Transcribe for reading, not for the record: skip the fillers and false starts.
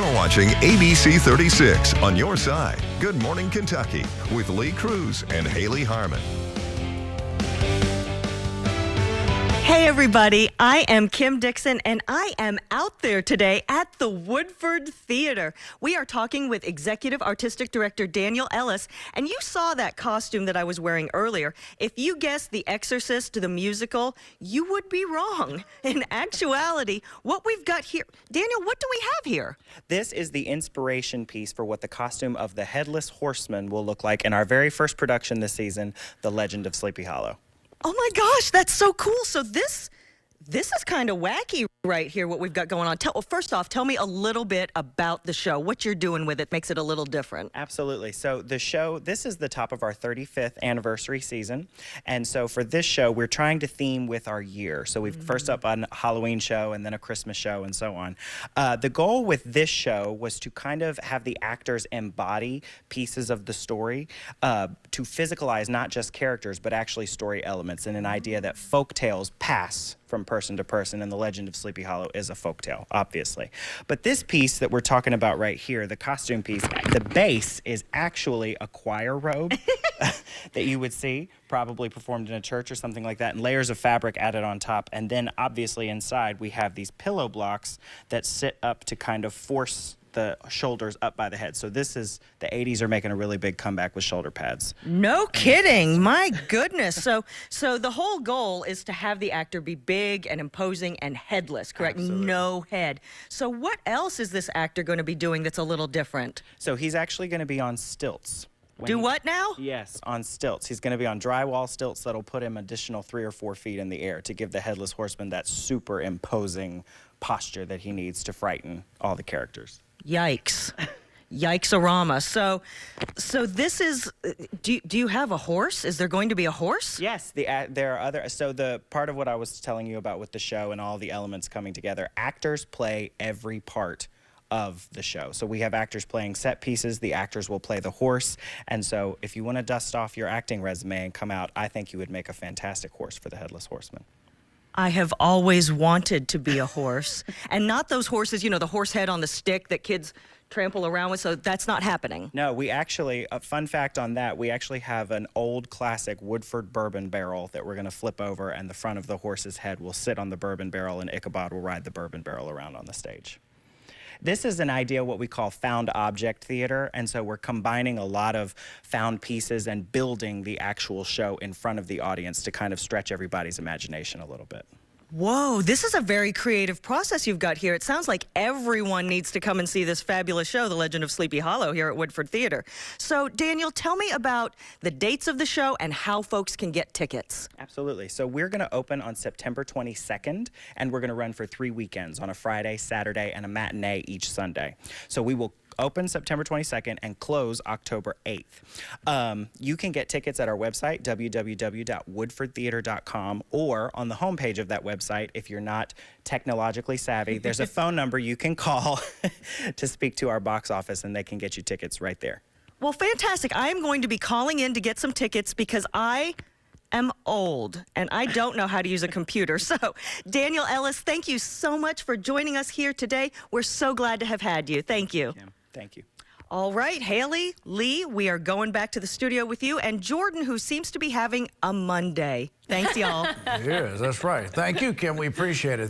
You're watching ABC 36 on your side. Good Morning Kentucky with Lee Cruz and Haley Harmon. Hey everybody, I am Kim Dixon and I am out there today at the Woodford Theater. We are talking with Executive Artistic Director Daniel Ellis, and you saw that costume that I was wearing earlier. If you guessed The Exorcist to the musical, you would be wrong. In actuality, what we've got here, Daniel, what do we have here? This is the inspiration piece for what the costume of the Headless Horseman will look like in our very first production this season, The Legend of Sleepy Hollow. Oh my gosh, that's so cool. So this is kind of wacky right here, what we've got going on. First off, tell me a little bit about the show. What you're doing with it makes it a little different. Absolutely. So the show, this is the top of our 35th anniversary season. And so for this show, we're trying to theme with our year. So we've first up on a Halloween show and then a Christmas show and so on. The goal with this show was to kind of have the actors embody pieces of the story to physicalize not just characters, but actually story elements, and an idea that folk tales pass from person to person, and The Legend of Sleepy Hollow is a folktale, obviously. But this piece that we're talking about right here, the costume piece, the base is actually a choir robe that you would see, probably performed in a church or something like that, and layers of fabric added on top. And then obviously inside we have these pillow blocks that sit up to kind of force the shoulders up by the head. So this is, the 80s are making a really big comeback with shoulder pads. No kidding. My goodness. So the whole goal is to have the actor be big and imposing and headless, correct? Absolutely. No head. So what else is this actor going to be doing that's a little different? So he's actually going to be on stilts. What now? Yes, on stilts. He's going to be on drywall stilts that'll put him additional 3 or 4 feet in the air to give the Headless Horseman that super imposing posture that he needs to frighten all the characters. Yikes. Yikes-a-rama. So this is, do you have a horse? Is there going to be a horse? Yes, there are other, so the part of what I was telling you about with the show and all the elements coming together, actors play every part of the show. So we have actors playing set pieces, the actors will play the horse, and so if you want to dust off your acting resume and come out, I think you would make a fantastic horse for the Headless Horseman. I have always wanted to be a horse, and not those horses, you know, the horse head on the stick that kids trample around with, so that's not happening. No, we actually, a fun fact on that, we actually have an old classic Woodford bourbon barrel that we're going to flip over, and the front of the horse's head will sit on the bourbon barrel, and Ichabod will ride the bourbon barrel around on the stage. This is an idea what we call found object theater, and so we're combining a lot of found pieces and building the actual show in front of the audience to kind of stretch everybody's imagination a little bit. Whoa, this is a very creative process you've got here. It sounds like everyone needs to come and see this fabulous show, The Legend of Sleepy Hollow, here at Woodford Theater. So, Daniel, tell me about the dates of the show and how folks can get tickets. Absolutely. So we're going to open on September 22nd, and we're going to run for 3 weekends on a Friday, Saturday, and a matinee each Sunday. So we will open September 22nd and close October 8th. You can get tickets at our website, www.woodfordtheater.com, or on the homepage of that website. If you're not technologically savvy, there's a phone number you can call to speak to our box office, and they can get you tickets right there. Well, fantastic. I am going to be calling in to get some tickets because I am old and I don't know how to use a computer. So, Daniel Ellis, thank you so much for joining us here today. We're so glad to have had you. Thank you. Yeah, thank you. All right, Haley, Lee, we are going back to the studio with you, and Jordan, who seems to be having a Monday. Thanks, y'all. Yes, that's right. Thank you, Kim. We appreciate it.